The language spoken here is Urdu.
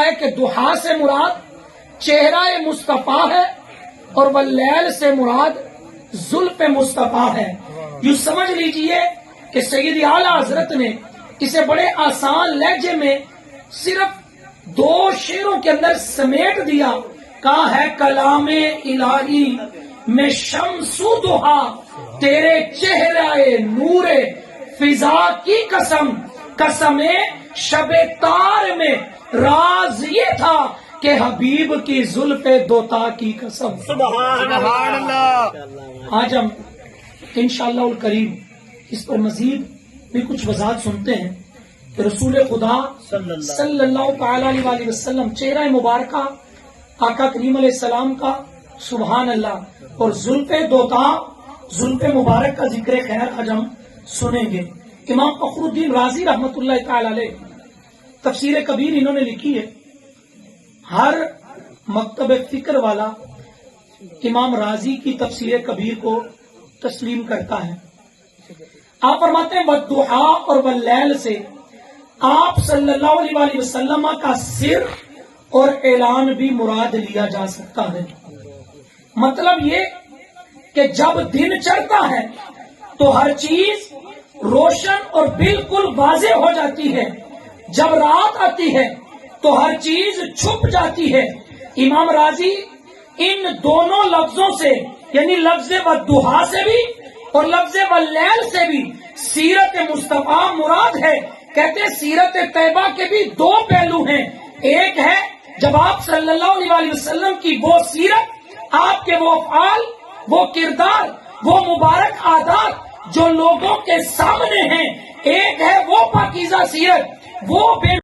ہے کہ دحا سے مراد چہرہ مصطفیٰ ہے اور واللیل سے مراد زلف مصطفیٰ ہے۔ یوں سمجھ لیجئے کہ سید اعلیٰ حضرت نے اسے بڑے آسان لہجے میں صرف 2 شعروں کے اندر سمیٹ دیا۔ کہا ہے کلام الہی میں شمس و دحا، تیرے چہرہ نور فضا کی قسم، قسم شب تار میں راز یہ تھا کہ حبیب کی زلف دوتا کی قسم۔ سبحان اللہ۔ آج ہم انشاءاللہ الکریم اس پر مزید بھی کچھ وضاحت سنتے ہیں کہ رسول خدا صلی اللہ تعالی علیہ وسلم چہرہ مبارکہ آقا کریم علیہ السلام کا سبحان اللہ اور زلف دوتا، زلف مبارک کا ذکر خیر آج ہم سنیں گے۔ امام فخر الدین رازی رحمۃ اللہ تعالی علیہ تفسیر کبیر انہوں نے لکھی ہے۔ ہر مکتب فکر والا امام رازی کی تفسیر کبیر کو تسلیم کرتا ہے۔ آپ فرماتے ہیں والضحا اور واللیل سے آپ صلی اللہ علیہ وسلم کا سر اور اعلان بھی مراد لیا جا سکتا ہے۔ مطلب یہ کہ جب دن چڑھتا ہے تو ہر چیز روشن اور بالکل واضح ہو جاتی ہے، جب رات آتی ہے تو ہر چیز چھپ جاتی ہے۔ امام راضی ان دونوں لفظوں سے یعنی لفظ والضحا سے بھی اور لفظ واللیل سے بھی سیرت مصطفیٰ مراد ہے۔ کہتے ہیں سیرت طیبہ کے بھی 2 پہلو ہیں، ایک ہے جب آپ صلی اللہ علیہ وسلم کی وہ سیرت، آپ کے وہ افعال، وہ کردار، وہ مبارک عادات جو لوگوں کے سامنے ہیں، ایک ہے وہ پاکیزہ سیرت، وہ بے